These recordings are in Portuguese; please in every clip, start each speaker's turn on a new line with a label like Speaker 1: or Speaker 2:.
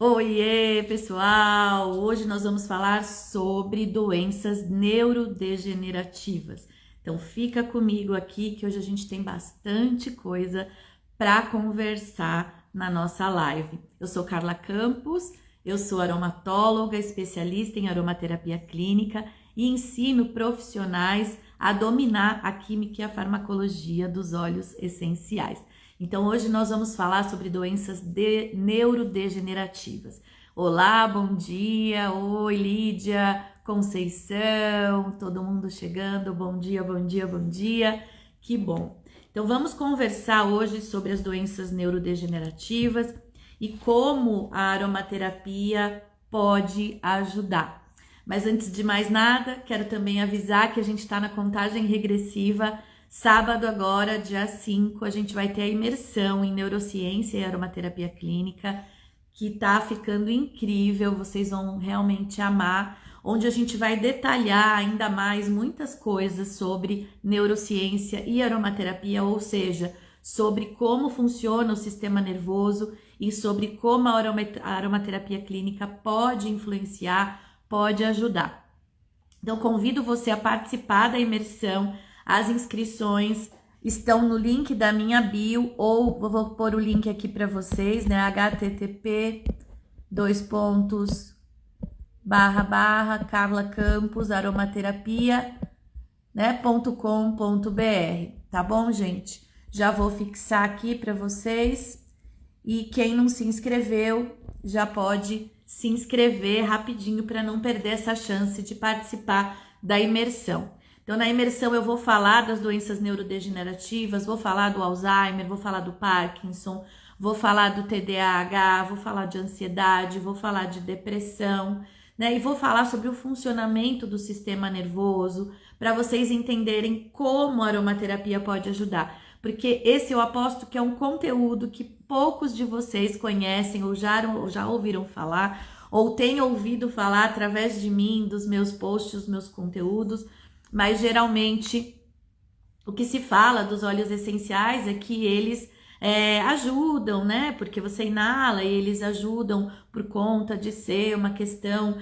Speaker 1: Oiê, pessoal! Hoje nós vamos falar sobre doenças neurodegenerativas. Então fica comigo aqui que hoje a gente tem bastante coisa para conversar na nossa live. Eu sou Carla Campos, eu sou aromatóloga, especialista em aromaterapia clínica e ensino profissionais a dominar a química e a farmacologia dos óleos essenciais. Então, hoje nós vamos falar sobre doenças neurodegenerativas. Olá, bom dia. Oi, Lídia, Conceição, todo mundo chegando. Bom dia, bom dia, bom dia. Que bom. Então, vamos conversar hoje sobre as doenças neurodegenerativas e como a aromaterapia pode ajudar. Mas antes de mais nada, quero também avisar que a gente está na contagem regressiva. Sábado agora, dia 5, a gente vai ter a imersão em neurociência e aromaterapia clínica, que tá ficando incrível, vocês vão realmente amar, onde a gente vai detalhar ainda mais muitas coisas sobre neurociência e aromaterapia, ou seja, sobre como funciona o sistema nervoso e sobre como a aromaterapia clínica pode influenciar, pode ajudar. Então, convido você a participar da imersão. As inscrições estão no link da minha bio, ou vou pôr o link aqui para vocês, né? http://Carla Campos Aromaterapia, né, .com.br, tá bom, gente? Já vou fixar aqui para vocês. E quem não se inscreveu já pode se inscrever rapidinho para não perder essa chance de participar da imersão. Então, na imersão eu vou falar das doenças neurodegenerativas, vou falar do Alzheimer, vou falar do Parkinson, vou falar do TDAH, vou falar de ansiedade, vou falar de depressão, né? E vou falar sobre o funcionamento do sistema nervoso, para vocês entenderem como a aromaterapia pode ajudar. Porque esse eu aposto que é um conteúdo que poucos de vocês conhecem ou já ouviram falar, ou têm ouvido falar através de mim, dos meus posts, dos meus conteúdos. Mas geralmente o que se fala dos óleos essenciais é que eles ajudam, né? Porque você inala e eles ajudam por conta de ser uma questão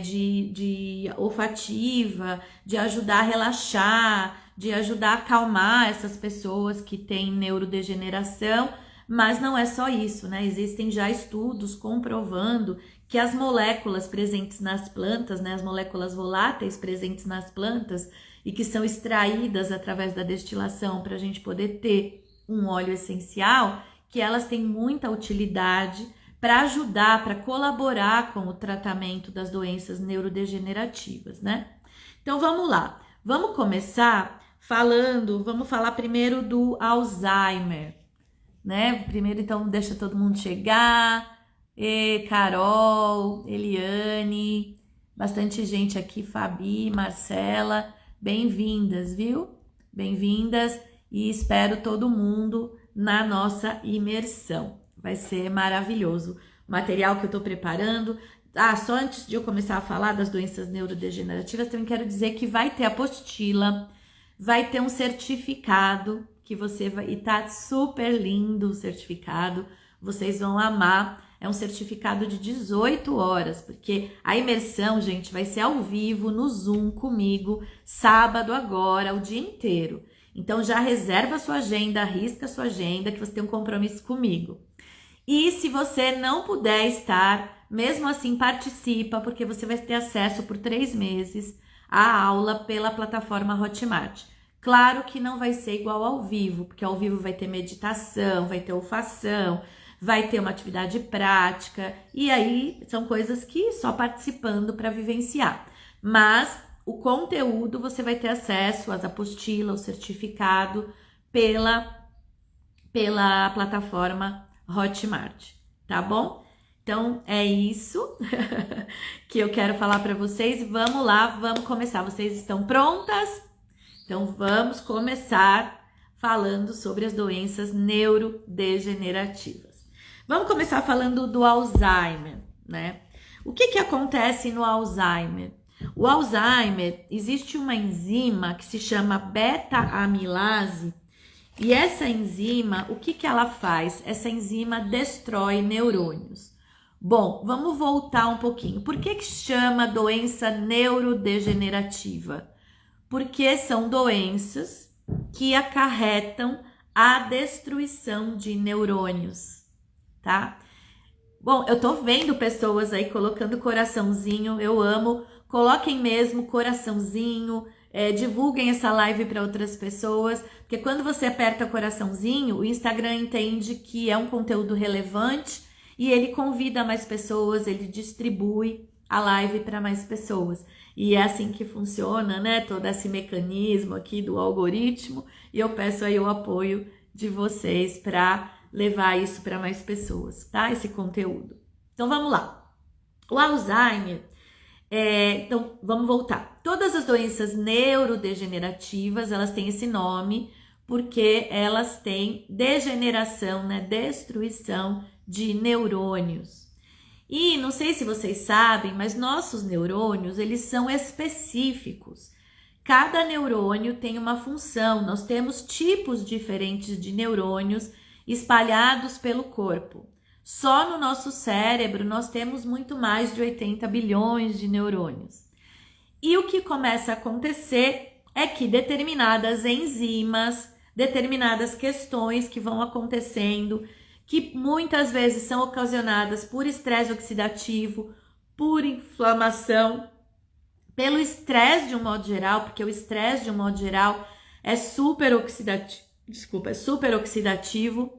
Speaker 1: de olfativa, de ajudar a relaxar, de ajudar a acalmar essas pessoas que têm neurodegeneração. Mas não é só isso, né? Existem já estudos comprovando que as moléculas presentes nas plantas, né, as moléculas voláteis presentes nas plantas e que são extraídas através da destilação para a gente poder ter um óleo essencial, que elas têm muita utilidade para ajudar, para colaborar com o tratamento das doenças neurodegenerativas, né? Então vamos lá, vamos começar vamos falar primeiro do Alzheimer, né? Primeiro, então, deixa todo mundo chegar. Carol, Eliane, bastante gente aqui, Fabi, Marcela, bem-vindas, viu? Bem-vindas e espero todo mundo na nossa imersão. Vai ser maravilhoso o material que eu tô preparando. Só antes de eu começar a falar das doenças neurodegenerativas, também quero dizer que vai ter apostila, vai ter um certificado que você vai... E tá super lindo o certificado, vocês vão amar. É um certificado de 18 horas, porque a imersão, gente, vai ser ao vivo no Zoom comigo, sábado agora, o dia inteiro. Então já reserva a sua agenda, arrisca a sua agenda, que você tem um compromisso comigo. E se você não puder estar, mesmo assim participa, porque você vai ter acesso por 3 meses à aula pela plataforma Hotmart. Claro que não vai ser igual ao vivo, porque ao vivo vai ter meditação, vai ter olfação, vai ter uma atividade prática, e aí são coisas que só participando para vivenciar. Mas o conteúdo você vai ter acesso às apostilas, o certificado pela plataforma Hotmart, tá bom? Então é isso que eu quero falar para vocês. Vamos lá, vamos começar. Vocês estão prontas? Então vamos começar falando sobre as doenças neurodegenerativas. Vamos começar falando do Alzheimer, né? O que acontece no Alzheimer? O Alzheimer, existe uma enzima que se chama beta-amilase, e essa enzima, o que ela faz? Essa enzima destrói neurônios. Bom, vamos voltar um pouquinho. Por que chama doença neurodegenerativa? Porque são doenças que acarretam a destruição de neurônios, tá? Bom, eu tô vendo pessoas aí colocando coraçãozinho, eu amo. Coloquem mesmo coraçãozinho, divulguem essa live para outras pessoas, porque quando você aperta coraçãozinho, o Instagram entende que é um conteúdo relevante e ele convida mais pessoas, ele distribui a live para mais pessoas. E é assim que funciona, né? Todo esse mecanismo aqui do algoritmo, e eu peço aí o apoio de vocês para levar isso para mais pessoas, tá? Esse conteúdo. Então vamos lá. O Alzheimer, então vamos voltar. Todas as doenças neurodegenerativas, elas têm esse nome porque elas têm degeneração, né? Destruição de neurônios. E não sei se vocês sabem, mas nossos neurônios, eles são específicos. Cada neurônio tem uma função. Nós temos tipos diferentes de neurônios espalhados pelo corpo. Só no nosso cérebro nós temos muito mais de 80 bilhões de neurônios. E o que começa a acontecer é que determinadas enzimas, determinadas questões que vão acontecendo, que muitas vezes são ocasionadas por estresse oxidativo, por inflamação, pelo estresse de um modo geral, porque o estresse de um modo geral é super oxidativo. Desculpa, é super oxidativo.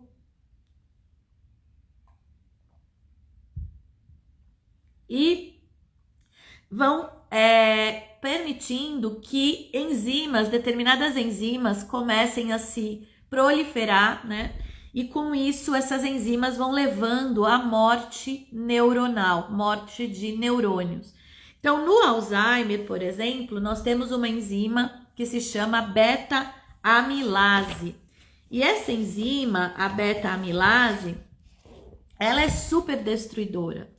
Speaker 1: E vão permitindo que enzimas, determinadas enzimas, comecem a se proliferar, né? E com isso, essas enzimas vão levando à morte neuronal, morte de neurônios. Então, no Alzheimer, por exemplo, nós temos uma enzima que se chama beta-amilase. E essa enzima, a beta-amilase, ela é super destruidora,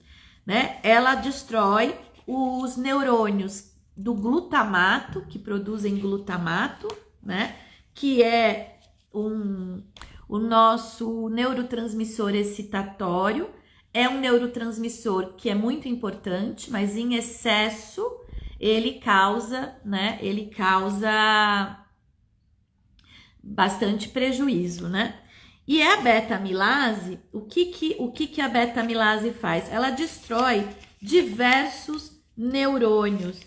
Speaker 1: né? Ela destrói os neurônios do glutamato, que produzem glutamato, né? Que é o nosso neurotransmissor excitatório. É um neurotransmissor que é muito importante, mas em excesso ele causa, né? Ele causa bastante prejuízo, né? E a beta-amilase, o que a beta-amilase faz? Ela destrói diversos neurônios,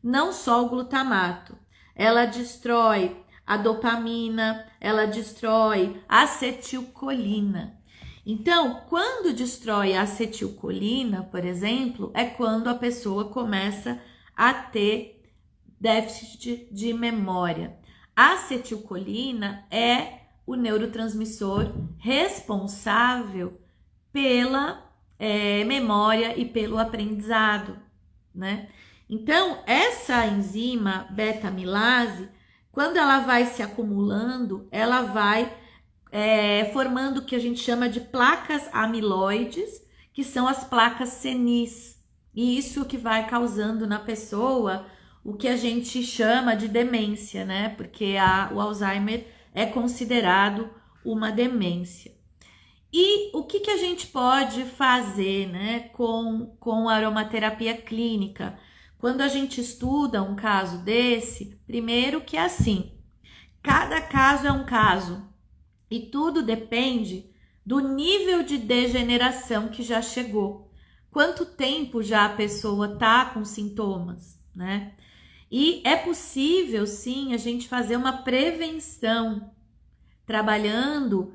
Speaker 1: não só o glutamato. Ela destrói a dopamina, ela destrói a acetilcolina. Então, quando destrói a acetilcolina, por exemplo, é quando a pessoa começa a ter déficit de memória. A acetilcolina é o neurotransmissor responsável pela memória e pelo aprendizado, né? Então, essa enzima beta-amilase, quando ela vai se acumulando, ela vai formando o que a gente chama de placas amiloides, que são as placas senis. E isso que vai causando na pessoa o que a gente chama de demência, né? Porque o Alzheimer é considerado uma demência. E o que a gente pode fazer, né, com aromaterapia clínica? Quando a gente estuda um caso desse, primeiro que é assim, cada caso é um caso e tudo depende do nível de degeneração que já chegou. Quanto tempo já a pessoa tá com sintomas, né? E é possível, sim, a gente fazer uma prevenção, trabalhando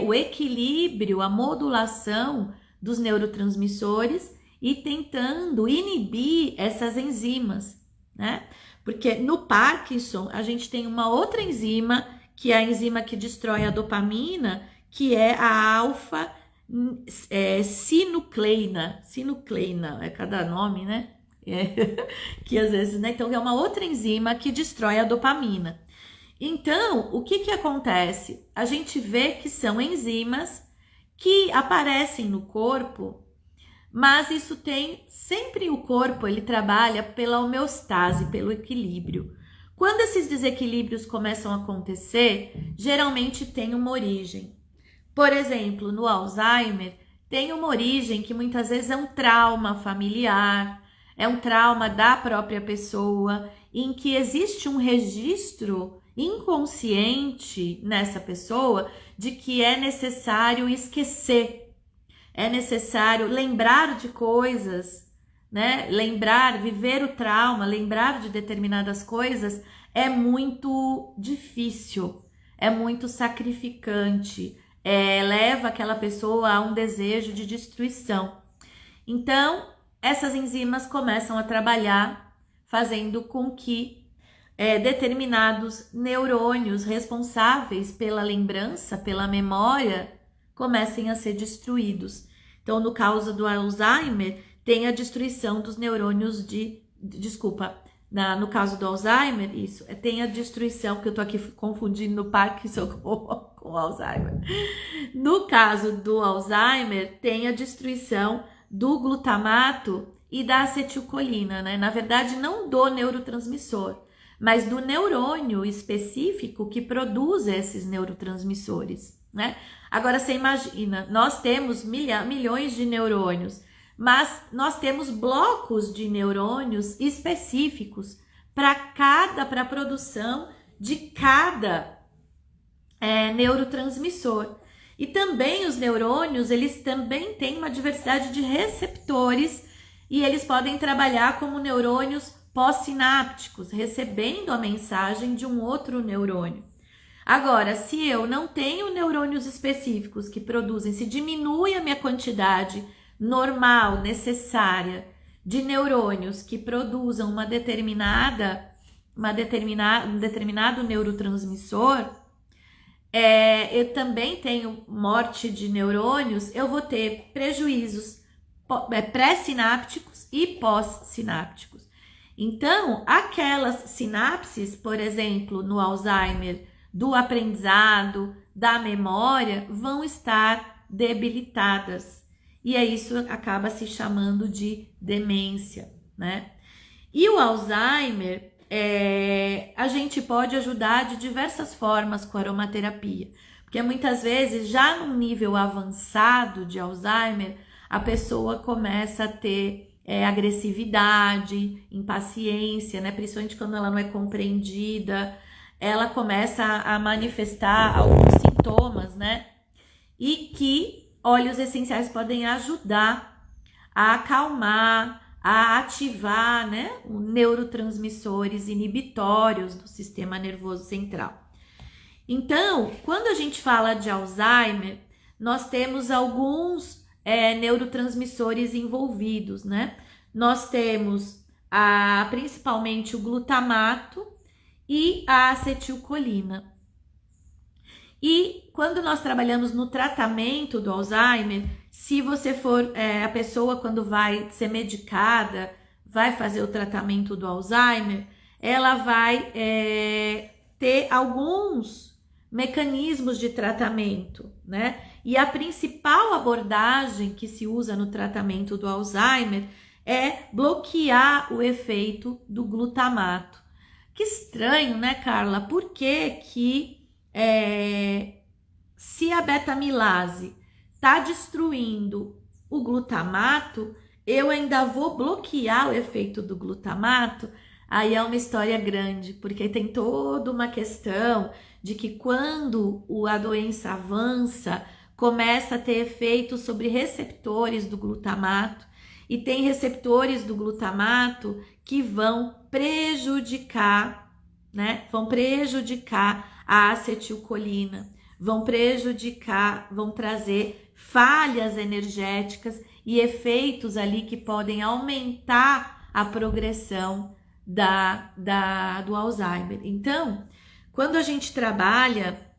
Speaker 1: o equilíbrio, a modulação dos neurotransmissores e tentando inibir essas enzimas, né? Porque no Parkinson, a gente tem uma outra enzima, que é a enzima que destrói a dopamina, que é a alfa-sinucleina. Sinucleina, é cada nome, né? Que às vezes, né? Então, é uma outra enzima que destrói a dopamina. Então, o que acontece? A gente vê que são enzimas que aparecem no corpo, mas isso tem sempre o corpo, ele trabalha pela homeostase, pelo equilíbrio. Quando esses desequilíbrios começam a acontecer, geralmente tem uma origem. Por exemplo, no Alzheimer, tem uma origem que muitas vezes é um trauma familiar, é um trauma da própria pessoa, em que existe um registro inconsciente nessa pessoa de que é necessário esquecer, é necessário lembrar de coisas, né? Lembrar, viver o trauma, lembrar de determinadas coisas é muito difícil, é muito sacrificante, leva aquela pessoa a um desejo de destruição. Então, essas enzimas começam a trabalhar, fazendo com que determinados neurônios responsáveis pela lembrança, pela memória, comecem a ser destruídos. Então, no caso do Alzheimer, tem a destruição dos neurônios no caso do Alzheimer, isso, tem a destruição, que eu tô aqui confundindo Parkinson com Alzheimer. No caso do Alzheimer, tem a destruição do glutamato e da acetilcolina, né? Na verdade, não do neurotransmissor, mas do neurônio específico que produz esses neurotransmissores, né? Agora, você imagina, nós temos milhões de neurônios, mas nós temos blocos de neurônios específicos para a produção de cada neurotransmissor. E também os neurônios, eles também têm uma diversidade de receptores e eles podem trabalhar como neurônios pós-sinápticos, recebendo a mensagem de um outro neurônio. Agora, se eu não tenho neurônios específicos que produzem, se diminui a minha quantidade normal, necessária de neurônios que produzam um determinado neurotransmissor, eu também tenho morte de neurônios, eu vou ter prejuízos pré-sinápticos e pós-sinápticos. Então, aquelas sinapses, por exemplo, no Alzheimer, do aprendizado, da memória, vão estar debilitadas. E isso acaba se chamando de demência, né? E o Alzheimer, a gente pode ajudar de diversas formas com a aromaterapia. Porque muitas vezes, já num nível avançado de Alzheimer, a pessoa começa a ter agressividade, impaciência, né? Principalmente quando ela não é compreendida, ela começa a manifestar alguns sintomas, né? E que óleos essenciais podem ajudar a acalmar, a ativar, né, neurotransmissores inibitórios do sistema nervoso central. Então, quando a gente fala de Alzheimer, nós temos alguns neurotransmissores envolvidos, né? Nós temos principalmente o glutamato e a acetilcolina. E quando nós trabalhamos no tratamento do Alzheimer, se você for a pessoa quando vai ser medicada, vai fazer o tratamento do Alzheimer, ela vai ter alguns mecanismos de tratamento, né? E a principal abordagem que se usa no tratamento do Alzheimer é bloquear o efeito do glutamato. Que estranho, né, Carla? Por que se a beta-amilase está destruindo o glutamato, eu ainda vou bloquear o efeito do glutamato? Aí é uma história grande, porque tem toda uma questão de que quando a doença avança, começa a ter efeito sobre receptores do glutamato, e tem receptores do glutamato que vão prejudicar, né? Vão prejudicar a acetilcolina, vão trazer falhas energéticas e efeitos ali que podem aumentar a progressão do Alzheimer. Então, quando a gente trabalha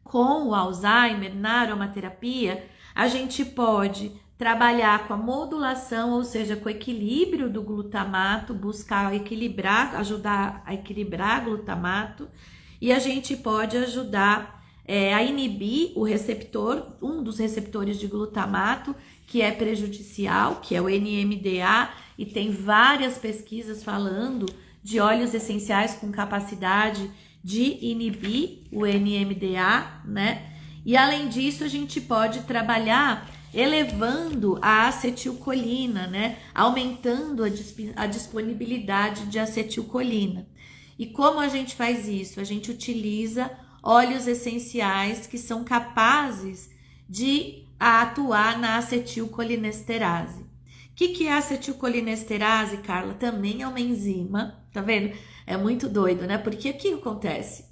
Speaker 1: com o Alzheimer na aromaterapia, a gente pode trabalhar com a modulação, ou seja, com o equilíbrio do glutamato, buscar ajudar a equilibrar glutamato, e a gente pode ajudar a inibir o receptor, um dos receptores de glutamato, que é prejudicial, que é o NMDA, e tem várias pesquisas falando de óleos essenciais com capacidade de inibir o NMDA, né? E além disso, a gente pode trabalhar elevando a acetilcolina, né? Aumentando a disponibilidade de acetilcolina. E como a gente faz isso? A gente utiliza óleos essenciais que são capazes de atuar na acetilcolinesterase. O que é a acetilcolinesterase, Carla? Também é uma enzima, tá vendo? É muito doido, né? Porque o que acontece?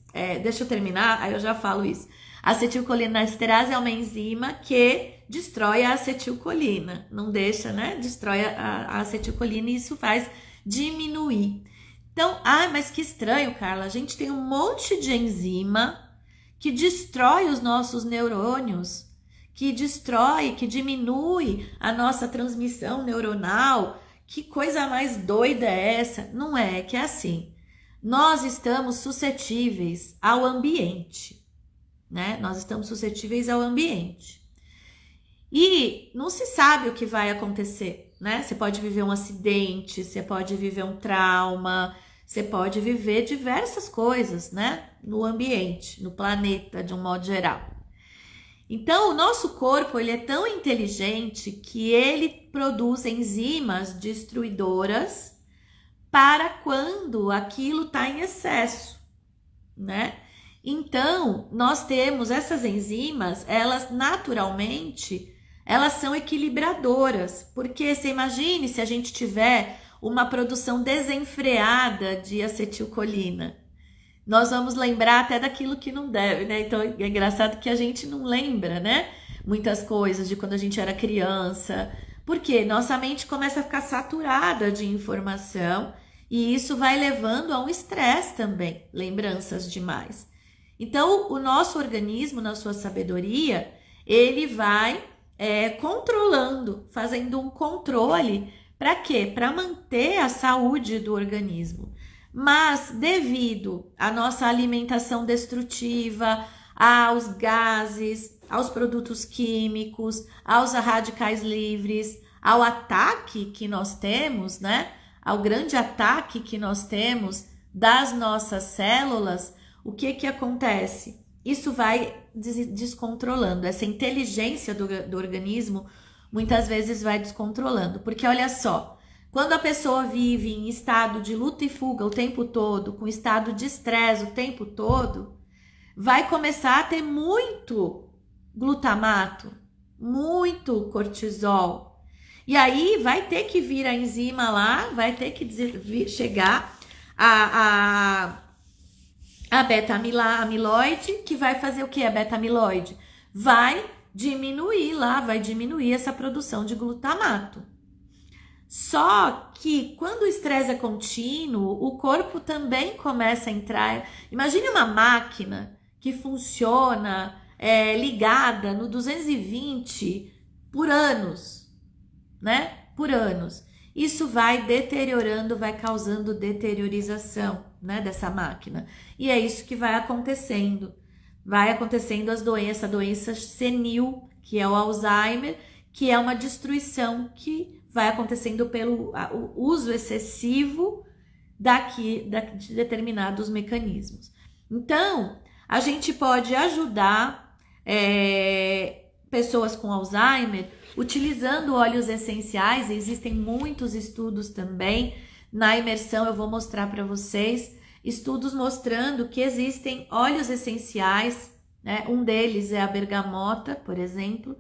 Speaker 1: Deixa eu terminar, aí eu já falo isso. A acetilcolinesterase é uma enzima que destrói a acetilcolina, não deixa, né? Destrói a acetilcolina e isso faz diminuir. Então, mas que estranho, Carla, a gente tem um monte de enzima que destrói os nossos neurônios, que destrói, que diminui a nossa transmissão neuronal. Que coisa mais doida é essa? Não é que é assim. Nós estamos suscetíveis ao ambiente, né? Nós estamos suscetíveis ao ambiente. E não se sabe o que vai acontecer, né? Você pode viver um acidente, você pode viver um trauma, você pode viver diversas coisas, né? No ambiente, no planeta, de um modo geral. Então, o nosso corpo, ele é tão inteligente que ele produz enzimas destruidoras para quando aquilo está em excesso, né? Então, nós temos essas enzimas, elas naturalmente, elas são equilibradoras, porque você imagine se a gente tiver uma produção desenfreada de acetilcolina. Nós vamos lembrar até daquilo que não deve, né? Então, é engraçado que a gente não lembra, né? Muitas coisas de quando a gente era criança, porque nossa mente começa a ficar saturada de informação e isso vai levando a um estresse também, lembranças demais. Então, o nosso organismo, na sua sabedoria, ele vai controlando, fazendo um controle. Para quê? Para manter a saúde do organismo. Mas, devido à nossa alimentação destrutiva, aos gases, aos produtos químicos, aos radicais livres, ao ataque que nós temos, né? Ao grande ataque que nós temos das nossas células, o que acontece? Isso vai descontrolando, essa inteligência do organismo muitas vezes vai descontrolando, porque olha só, quando a pessoa vive em estado de luta e fuga o tempo todo, com estado de estresse o tempo todo, vai começar a ter muito glutamato, muito cortisol. E aí vai ter que vir a enzima lá, vai ter que chegar a beta-amiloide, que vai fazer o que a beta-amiloide? Vai diminuir essa produção de glutamato. Só que quando o estresse é contínuo, o corpo também começa a entrar. Imagine uma máquina que funciona ligada no 220 por anos, né? Por anos. Isso vai deteriorando, vai causando deteriorização, né, dessa máquina. E é isso que vai acontecendo. Vai acontecendo a doença senil, que é o Alzheimer, que é uma destruição que vai acontecendo pelo uso excessivo de determinados mecanismos. Então, a gente pode ajudar pessoas com Alzheimer utilizando óleos essenciais. Existem muitos estudos também. Na imersão eu vou mostrar para vocês estudos mostrando que existem óleos essenciais, né? Um deles é a bergamota, por exemplo,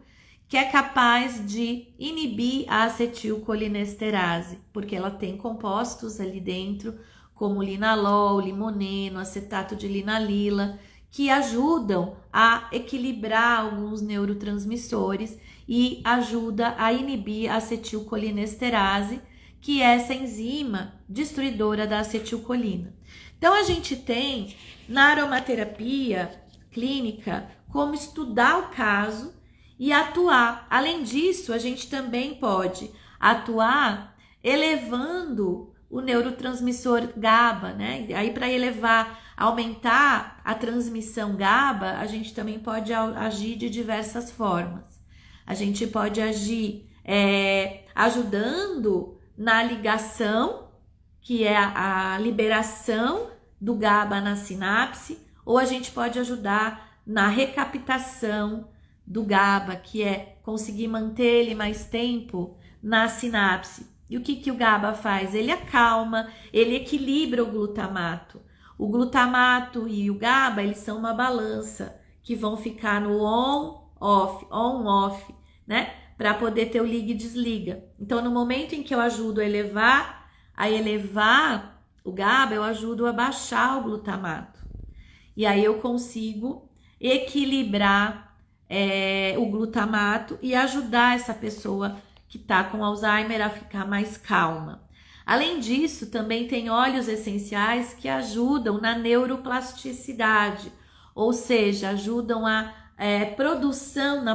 Speaker 1: que é capaz de inibir a acetilcolinesterase, porque ela tem compostos ali dentro, como linalol, limoneno, acetato de linalila, que ajudam a equilibrar alguns neurotransmissores e ajuda a inibir a acetilcolinesterase, que é essa enzima destruidora da acetilcolina. Então, a gente tem na aromaterapia clínica como estudar o caso e atuar. Além disso, a gente também pode atuar elevando o neurotransmissor GABA, né? Aí, para aumentar a transmissão GABA, a gente também pode agir de diversas formas. A gente pode agir ajudando na ligação, que é a liberação do GABA na sinapse, ou a gente pode ajudar na recaptação do GABA, que é conseguir manter ele mais tempo na sinapse. E o que o GABA faz? Ele acalma, ele equilibra o glutamato. O glutamato e o GABA, eles são uma balança que vão ficar no on-off, né? Para poder ter o liga e desliga. Então, no momento em que eu ajudo a elevar o GABA, eu ajudo a baixar o glutamato. E aí eu consigo equilibrar o glutamato e ajudar essa pessoa que está com Alzheimer a ficar mais calma. Além disso, também tem óleos essenciais que ajudam na neuroplasticidade, ou seja, ajudam na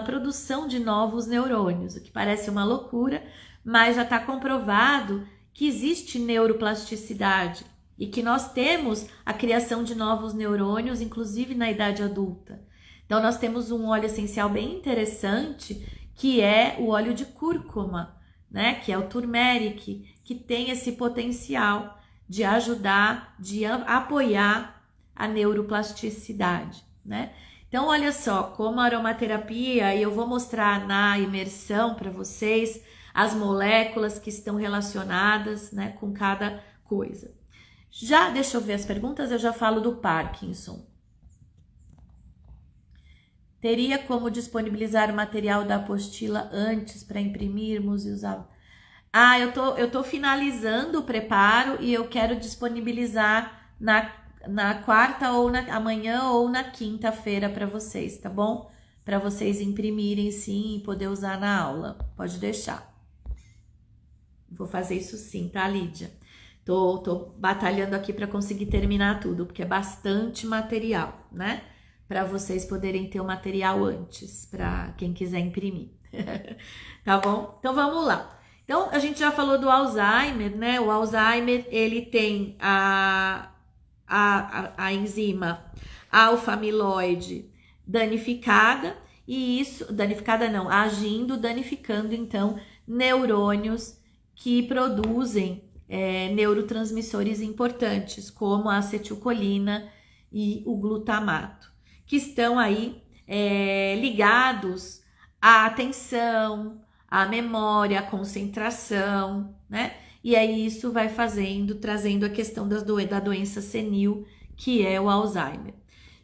Speaker 1: produção de novos neurônios, o que parece uma loucura, mas já está comprovado que existe neuroplasticidade e que nós temos a criação de novos neurônios, inclusive na idade adulta. Então, nós temos um óleo essencial bem interessante, que é o óleo de cúrcuma, né? Que é o turmeric, que tem esse potencial de ajudar, de apoiar a neuroplasticidade, né? Então, olha só, como a aromaterapia, e eu vou mostrar na imersão para vocês as moléculas que estão relacionadas, né, com cada coisa. Já, deixa eu ver as perguntas, eu já falo do Parkinson. Teria como disponibilizar o material da apostila antes para imprimirmos e usar? Eu tô finalizando o preparo e eu quero disponibilizar na quarta ou amanhã ou na quinta-feira para vocês, tá bom? Para vocês imprimirem sim e poder usar na aula. Pode deixar. Vou fazer isso sim, tá, Lídia? Tô batalhando aqui para conseguir terminar tudo, porque é bastante material, né? Para vocês poderem ter o material antes, para quem quiser imprimir. Tá bom? Então, vamos lá. Então, a gente já falou do Alzheimer, né? O Alzheimer, ele tem a enzima alfa-amiloide danificada, e isso, danificada não, danificando, então, neurônios que produzem neurotransmissores importantes, como a acetilcolina e o glutamato, que estão aí ligados à atenção, à memória, à concentração, né? E aí isso vai trazendo a questão da doença senil, que é o Alzheimer.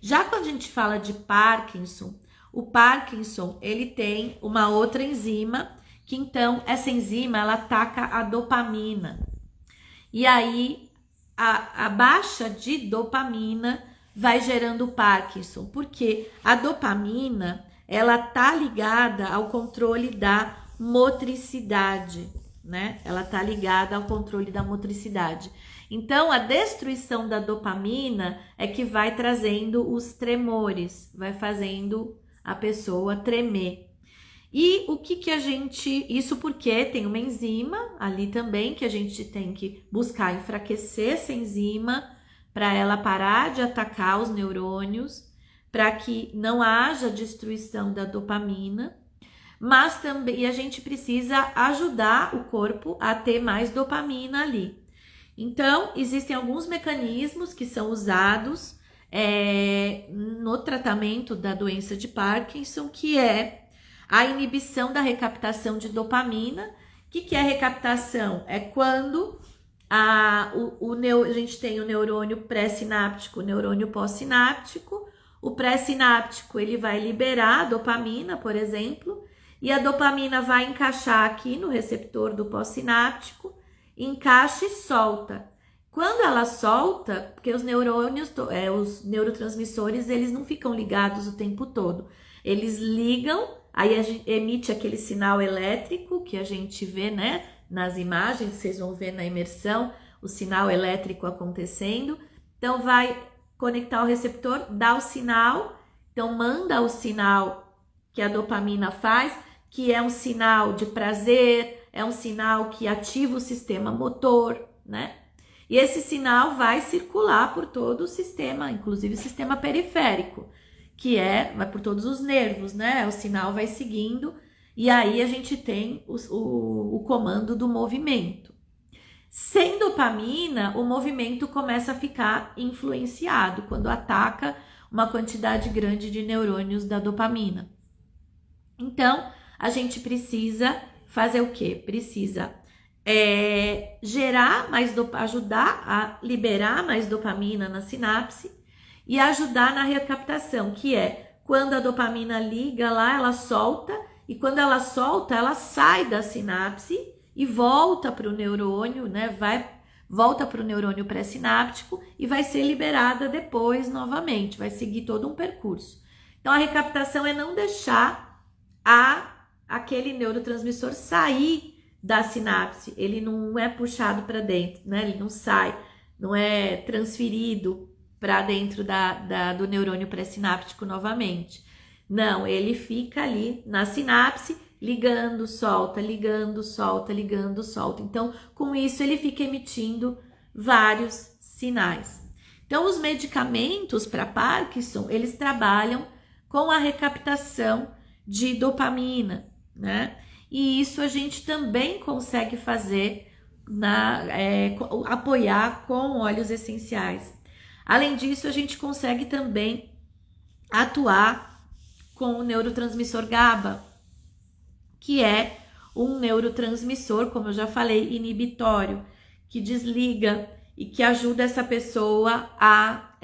Speaker 1: Já quando a gente fala de Parkinson, o Parkinson, ele tem uma outra enzima, que então essa enzima, ela ataca a dopamina. E aí a baixa de dopamina vai gerando Parkinson, porque a dopamina, ela tá ligada ao controle da motricidade, né? Ela tá ligada ao controle da motricidade. Então, a destruição da dopamina é que vai trazendo os tremores, vai fazendo a pessoa tremer. E o que isso porque tem uma enzima ali também, que a gente tem que buscar enfraquecer essa enzima, para ela parar de atacar os neurônios, para que não haja destruição da dopamina, mas também a gente precisa ajudar o corpo a ter mais dopamina ali. Então, existem alguns mecanismos que são usados no tratamento da doença de Parkinson, que é a inibição da recaptação de dopamina. O que é recaptação? É quando a gente tem o neurônio pré-sináptico, o neurônio pós-sináptico. O pré-sináptico, ele vai liberar a dopamina, por exemplo, e a dopamina vai encaixar aqui no receptor do pós-sináptico, encaixa e solta. Quando ela solta, porque os neurônios, os neurotransmissores, eles não ficam ligados o tempo todo. Eles ligam, aí a gente emite aquele sinal elétrico que a gente vê, né, nas imagens, vocês vão ver na imersão, o sinal elétrico acontecendo. Então, vai conectar o receptor, dá o sinal, então manda o sinal que a dopamina faz, que é um sinal de prazer, é um sinal que ativa o sistema motor, né? E esse sinal vai circular por todo o sistema, inclusive o sistema periférico, que vai por todos os nervos, né? O sinal vai seguindo e aí a gente tem o comando do movimento. Sem dopamina, o movimento começa a ficar influenciado quando ataca uma quantidade grande de neurônios da dopamina. Então, a gente precisa fazer o quê? Precisa gerar mais ajudar a liberar mais dopamina na sinapse e ajudar na recaptação, que é quando a dopamina liga lá, ela solta, e quando ela solta, ela sai da sinapse e volta para o neurônio, né? Volta para o neurônio pré-sináptico e vai ser liberada depois novamente, vai seguir todo um percurso. Então, a recaptação é não deixar aquele neurotransmissor sair da sinapse, ele não é puxado para dentro, né? Ele não sai, não é transferido para dentro do neurônio pré-sináptico novamente. Não, ele fica ali na sinapse, ligando, solta, ligando, solta, ligando, solta. Então, com isso, ele fica emitindo vários sinais. Então, os medicamentos para Parkinson, eles trabalham com a recaptação de dopamina, né? E isso a gente também consegue fazer, apoiar com óleos essenciais. Além disso, a gente consegue também atuar com o neurotransmissor GABA, que é um neurotransmissor, como eu já falei, inibitório, que desliga e que ajuda essa pessoa a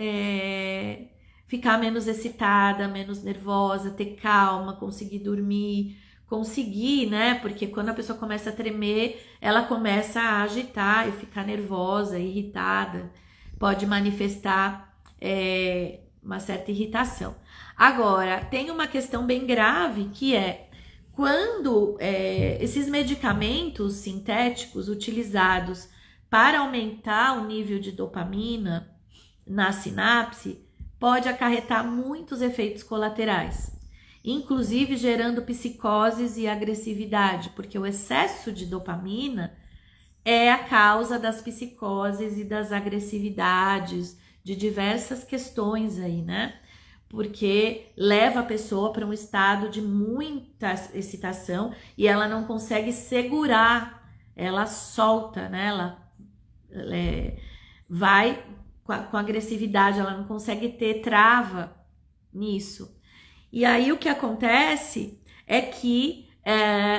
Speaker 1: ficar menos excitada, menos nervosa, ter calma, conseguir dormir, né? Porque quando a pessoa começa a tremer, ela começa a agitar e ficar nervosa, irritada, pode manifestar uma certa irritação. Agora, tem uma questão bem grave que é quando esses medicamentos sintéticos utilizados para aumentar o nível de dopamina na sinapse pode acarretar muitos efeitos colaterais, inclusive gerando psicoses e agressividade, porque o excesso de dopamina é a causa das psicoses e das agressividades, de diversas questões aí, né? Porque leva a pessoa para um estado de muita excitação e ela não consegue segurar, ela solta, né? Ela vai com agressividade, ela não consegue ter trava nisso. E aí o que acontece é que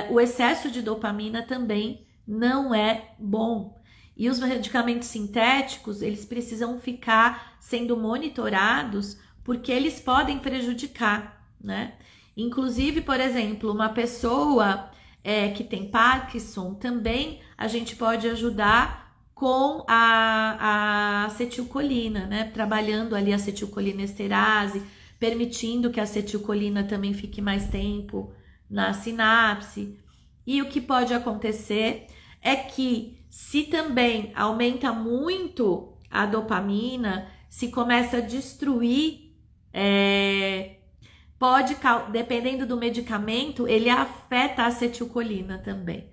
Speaker 1: o excesso de dopamina também não é bom. E os medicamentos sintéticos, eles precisam ficar sendo monitorados porque eles podem prejudicar, né? Inclusive, por exemplo, uma pessoa que tem Parkinson, também a gente pode ajudar com a acetilcolina, né? Trabalhando ali a acetilcolinesterase, permitindo que a acetilcolina também fique mais tempo na sinapse. E o que pode acontecer é que se também aumenta muito a dopamina, se começa a destruir, dependendo do medicamento, ele afeta a acetilcolina também.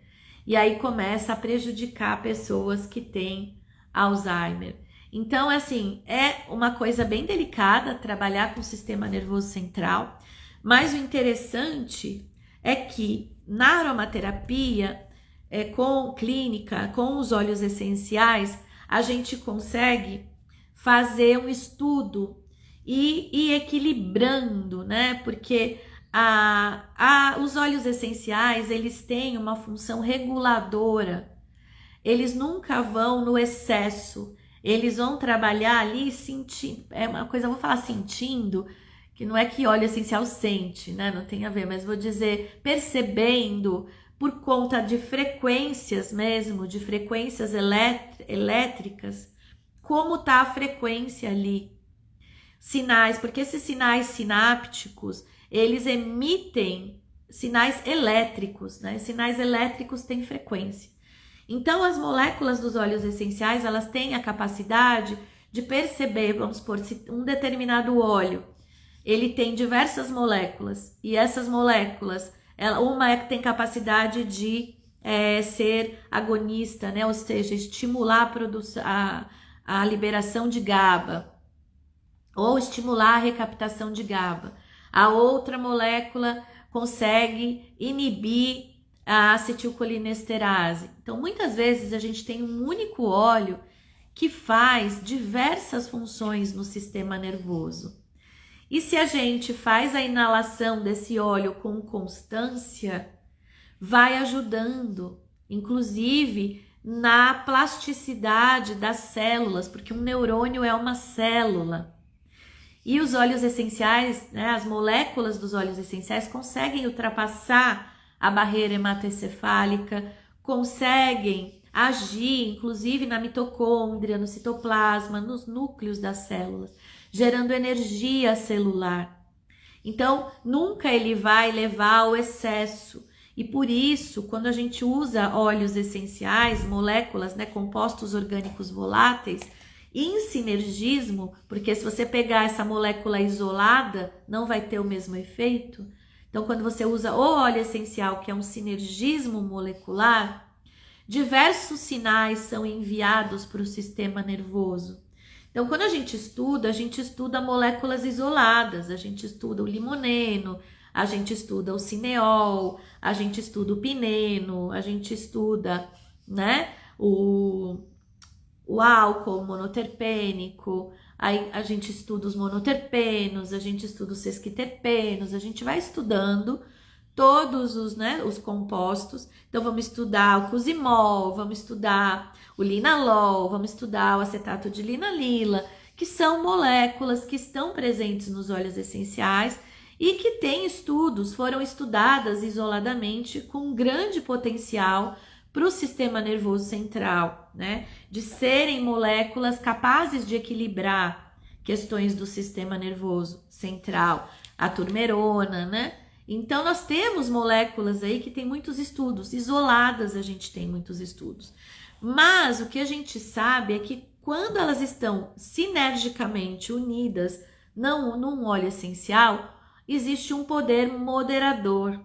Speaker 1: E aí começa a prejudicar pessoas que têm Alzheimer. Então, assim, é uma coisa bem delicada trabalhar com o sistema nervoso central, mas o interessante é que na aromaterapia, com os óleos essenciais, a gente consegue fazer um estudo e ir equilibrando, né? Porque os óleos essenciais, eles têm uma função reguladora, eles nunca vão no excesso, eles vão trabalhar ali sentindo, uma coisa, eu vou falar sentindo, que não é que óleo essencial sente, né? Não tem a ver, mas vou dizer percebendo por conta de frequências mesmo, de frequências elétricas, como tá a frequência ali. Sinais, porque esses sinais sinápticos, eles emitem sinais elétricos, né? Sinais elétricos têm frequência. Então, as moléculas dos óleos essenciais, elas têm a capacidade de perceber, vamos supor, se um determinado óleo, ele tem diversas moléculas, e essas moléculas, uma tem capacidade de ser agonista, né? Ou seja, estimular a liberação de GABA, ou estimular a recaptação de GABA. A outra molécula consegue inibir a acetilcolinesterase. Então, muitas vezes a gente tem um único óleo que faz diversas funções no sistema nervoso. E se a gente faz a inalação desse óleo com constância, vai ajudando, inclusive, na plasticidade das células, porque um neurônio é uma célula. E os óleos essenciais, né, as moléculas dos óleos essenciais conseguem ultrapassar a barreira hematoencefálica, conseguem agir, inclusive, na mitocôndria, no citoplasma, nos núcleos das células, gerando energia celular. Então, nunca ele vai levar ao excesso. E por isso, quando a gente usa óleos essenciais, moléculas, né, compostos orgânicos voláteis, em sinergismo, porque se você pegar essa molécula isolada, não vai ter o mesmo efeito. Então, quando você usa o óleo essencial, que é um sinergismo molecular, diversos sinais são enviados para o sistema nervoso. Então, quando a gente estuda moléculas isoladas, a gente estuda o limoneno, a gente estuda o cineol, a gente estuda o pineno, a gente estuda, né, o álcool monoterpênico, aí a gente estuda os monoterpenos, a gente estuda os sesquiterpenos, a gente vai estudando todos os, né, os compostos. Então, vamos estudar o cosimol, vamos estudar o linalol, vamos estudar o acetato de linalila, que são moléculas que estão presentes nos óleos essenciais e que têm estudos, foram estudadas isoladamente com grande potencial para o sistema nervoso central, né? De serem moléculas capazes de equilibrar questões do sistema nervoso central, a turmerona, né? Então, nós temos moléculas aí que tem muitos estudos, isoladas a gente tem muitos estudos. Mas o que a gente sabe é que quando elas estão sinergicamente unidas num óleo essencial, existe um poder moderador,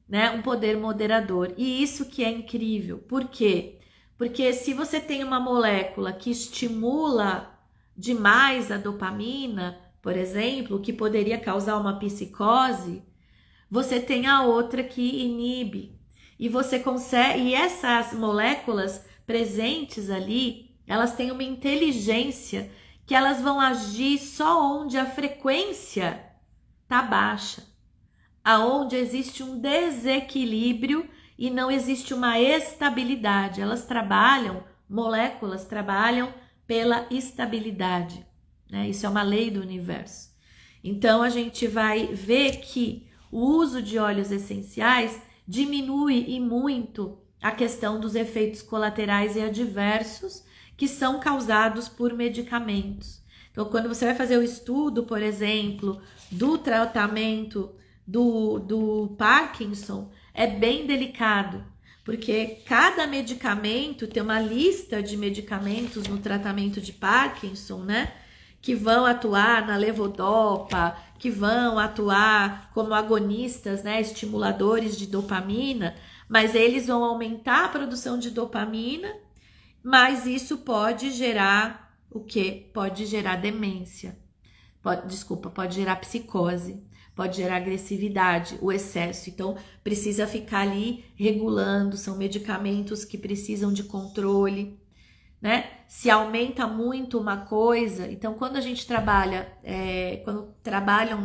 Speaker 1: né? Um poder moderador. E isso que é incrível. Por quê? Porque se você tem uma molécula que estimula demais a dopamina, por exemplo, que poderia causar uma psicose, você tem a outra que inibe. E você consegue, e essas moléculas presentes ali, elas têm uma inteligência que elas vão agir só onde a frequência tá baixa, aonde existe um desequilíbrio e não existe uma estabilidade. Elas trabalham, moléculas trabalham pela estabilidade, né? Isso é uma lei do universo. Então, a gente vai ver que o uso de óleos essenciais diminui e muito a questão dos efeitos colaterais e adversos que são causados por medicamentos. Então, quando você vai fazer o estudo, por exemplo, do tratamento do Parkinson, é bem delicado, porque cada medicamento tem uma lista de medicamentos no tratamento de Parkinson, né? Que vão atuar na levodopa, que vão atuar como agonistas, né? Estimuladores de dopamina, mas eles vão aumentar a produção de dopamina, mas isso pode gerar o quê? Pode gerar demência, pode gerar psicose, pode gerar agressividade, o excesso. Então, precisa ficar ali regulando, são medicamentos que precisam de controle, né? Se aumenta muito uma coisa, então quando a gente trabalha, quando trabalham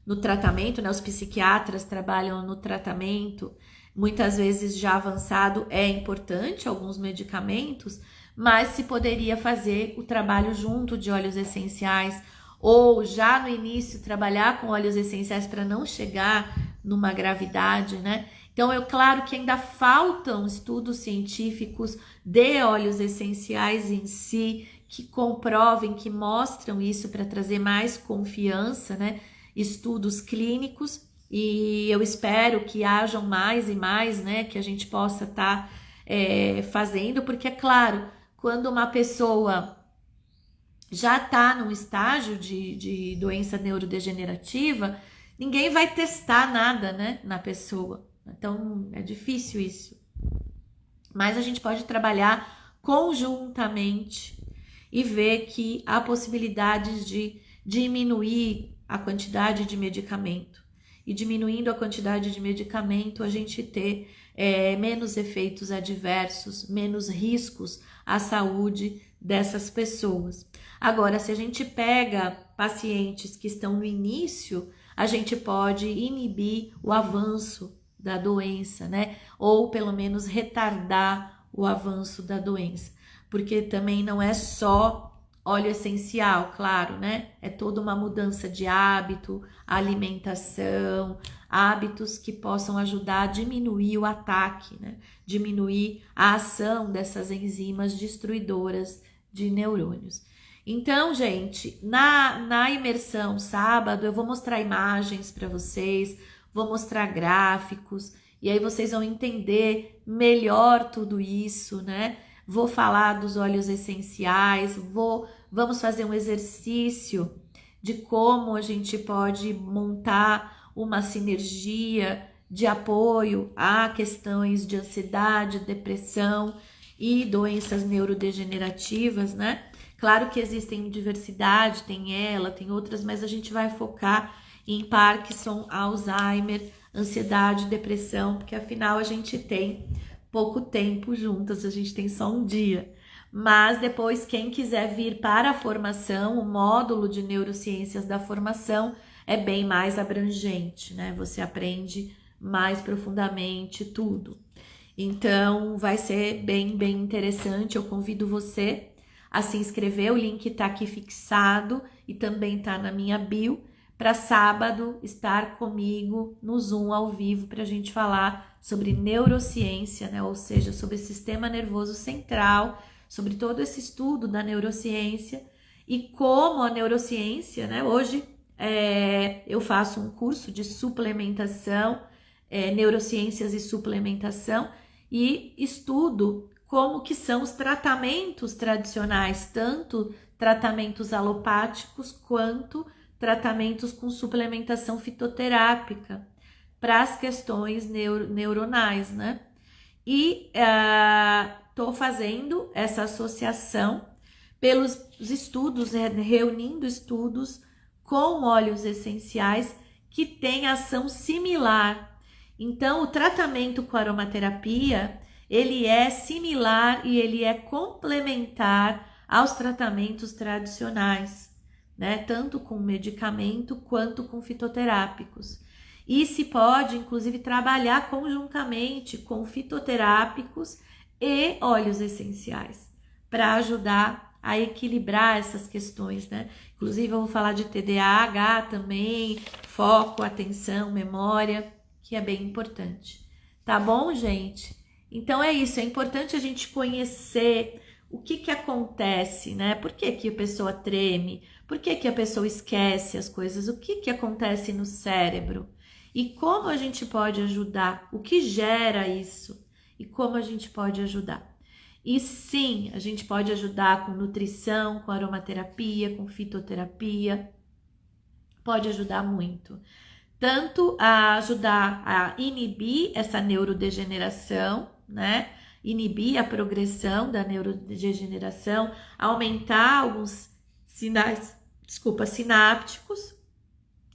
Speaker 1: no tratamento, né? Os psiquiatras trabalham no tratamento, muitas vezes já avançado, é importante alguns medicamentos, mas se poderia fazer o trabalho junto de óleos essenciais, ou já no início trabalhar com óleos essenciais para não chegar numa gravidade, né? Então, é claro que ainda faltam estudos científicos de óleos essenciais em si, que comprovem, que mostram isso para trazer mais confiança, né? Estudos clínicos, e eu espero que hajam mais e mais, né? Que a gente possa estar fazendo, porque é claro, quando uma pessoa já está num estágio de doença neurodegenerativa, ninguém vai testar nada, né, na pessoa. Então, é difícil isso. Mas a gente pode trabalhar conjuntamente e ver que há possibilidades de diminuir a quantidade de medicamento. E diminuindo a quantidade de medicamento, a gente ter menos efeitos adversos, menos riscos à saúde, dessas pessoas. Agora, se a gente pega pacientes que estão no início, a gente pode inibir o avanço da doença, né? Ou pelo menos retardar o avanço da doença, porque também não é só óleo essencial, claro, né? É toda uma mudança de hábito, alimentação, hábitos que possam ajudar a diminuir o ataque, né? Diminuir a ação dessas enzimas destruidoras de neurônios. Então, gente, na imersão sábado, eu vou mostrar imagens para vocês, vou mostrar gráficos, e aí vocês vão entender melhor tudo isso, né? Vou falar dos óleos essenciais, vamos fazer um exercício de como a gente pode montar uma sinergia de apoio a questões de ansiedade, depressão e doenças neurodegenerativas, né? Claro que existem diversidade, tem outras, mas a gente vai focar em Parkinson, Alzheimer, ansiedade, depressão, porque afinal a gente tem pouco tempo juntas, a gente tem só um dia. Mas depois, quem quiser vir para a formação, o módulo de neurociências da formação é bem mais abrangente, né? Você aprende mais profundamente tudo. Então, vai ser bem interessante. Eu convido você a se inscrever, o link tá aqui fixado e também tá na minha bio, para sábado estar comigo no Zoom ao vivo para a gente falar sobre neurociência, né? Ou seja, sobre o sistema nervoso central, sobre todo esse estudo da neurociência e como a neurociência, né? Hoje eu faço um curso de suplementação, neurociências e suplementação, e estudo como que são os tratamentos tradicionais, tanto tratamentos alopáticos quanto tratamentos com suplementação fitoterápica para as questões neuronais, né? E estou fazendo essa associação pelos estudos, reunindo estudos com óleos essenciais que têm ação similar. Então, o tratamento com aromaterapia, ele é similar e ele é complementar aos tratamentos tradicionais, né? Tanto com medicamento quanto com fitoterápicos. E se pode, inclusive, trabalhar conjuntamente com fitoterápicos e óleos essenciais para ajudar a equilibrar essas questões, né? Inclusive, eu vou falar de TDAH também, foco, atenção, memória, que é bem importante. Tá bom, gente? Então é isso, é importante a gente conhecer o que acontece, né? Por que a pessoa treme? Por que a pessoa esquece as coisas? O que acontece no cérebro? E como a gente pode ajudar? O que gera isso? E como a gente pode ajudar? E sim, a gente pode ajudar com nutrição, com aromaterapia, com fitoterapia. Pode ajudar muito. Tanto a ajudar a inibir essa neurodegeneração, né? Inibir a progressão da neurodegeneração, aumentar alguns sinápticos,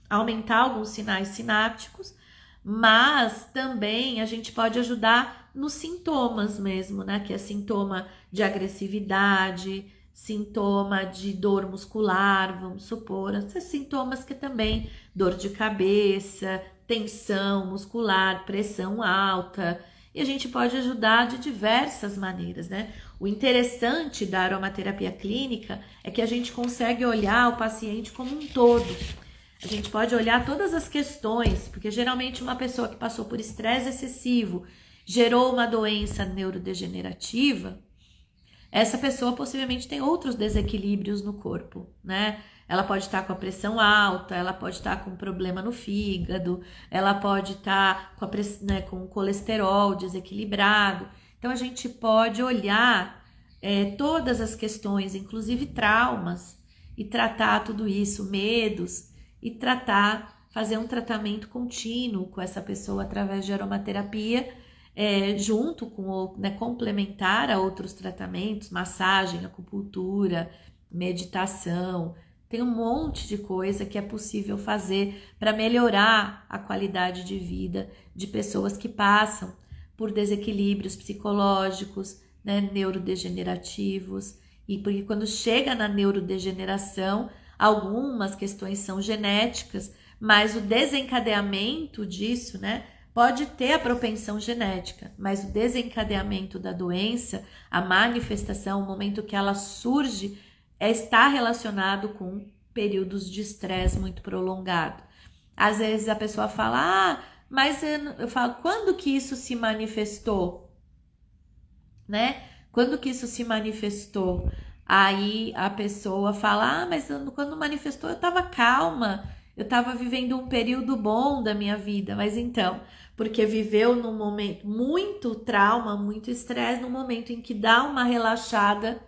Speaker 1: aumentar alguns sinais sinápticos, mas também a gente pode ajudar nos sintomas mesmo, né? Que é sintoma de agressividade, sintoma de dor muscular, vamos supor, esses sintomas que também dor de cabeça, tensão muscular, pressão alta, e a gente pode ajudar de diversas maneiras, né? O interessante da aromaterapia clínica é que a gente consegue olhar o paciente como um todo. A gente pode olhar todas as questões, porque geralmente uma pessoa que passou por estresse excessivo gerou uma doença neurodegenerativa, essa pessoa possivelmente tem outros desequilíbrios no corpo, né? Ela pode estar com a pressão alta, ela pode estar com um problema no fígado, ela pode estar com, com o colesterol desequilibrado. Então, a gente pode olhar todas as questões, inclusive traumas, e tratar tudo isso, medos, e fazer um tratamento contínuo com essa pessoa através de aromaterapia, junto com, complementar a outros tratamentos, massagem, acupuntura, meditação. Tem um monte de coisa que é possível fazer para melhorar a qualidade de vida de pessoas que passam por desequilíbrios psicológicos, neurodegenerativos. E porque quando chega na neurodegeneração, algumas questões são genéticas, mas o desencadeamento disso, né, pode ter a propensão genética, mas o desencadeamento da doença, a manifestação, o momento que ela surge, está relacionado com períodos de estresse muito prolongado. Às vezes a pessoa fala, mas eu falo, quando que isso se manifestou? Né? Quando que isso se manifestou? Aí a pessoa fala, mas quando manifestou eu estava calma, eu estava vivendo um período bom da minha vida. Mas então, porque viveu num momento muito trauma, muito estresse, no momento em que dá uma relaxada,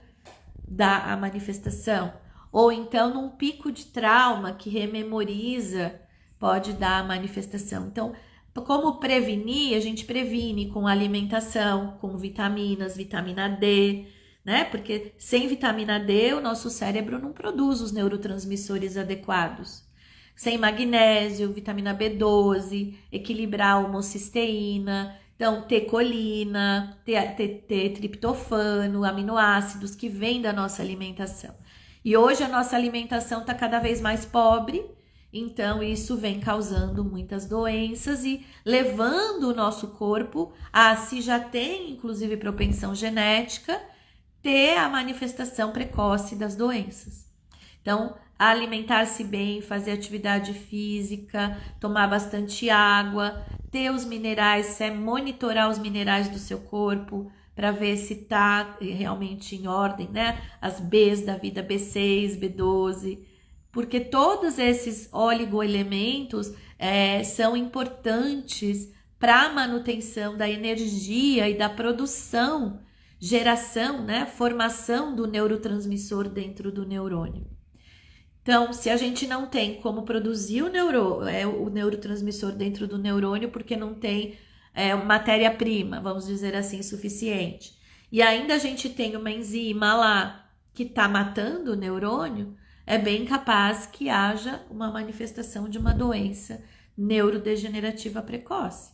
Speaker 1: dá a manifestação. Ou então num pico de trauma que rememoriza, pode dar a manifestação. Então, como prevenir? A gente previne com alimentação, com vitaminas, vitamina D, né? Porque sem vitamina D o nosso cérebro não produz os neurotransmissores adequados. Sem magnésio, vitamina B12, equilibrar a homocisteína, então ter colina, ter triptofano, aminoácidos que vêm da nossa alimentação. E hoje a nossa alimentação está cada vez mais pobre, então isso vem causando muitas doenças e levando o nosso corpo a, se já tem inclusive propensão genética, ter a manifestação precoce das doenças. Então, alimentar-se bem, fazer atividade física, tomar bastante água, ter os minerais, monitorar os minerais do seu corpo para ver se está realmente em ordem, né? As Bs da vida, B6, B12, porque todos esses oligoelementos são importantes para a manutenção da energia e da produção, geração, né? Formação do neurotransmissor dentro do neurônio. Então, se a gente não tem como produzir o neurotransmissor dentro do neurônio, porque não tem matéria-prima, vamos dizer assim, suficiente, e ainda a gente tem uma enzima lá que está matando o neurônio, é bem capaz que haja uma manifestação de uma doença neurodegenerativa precoce.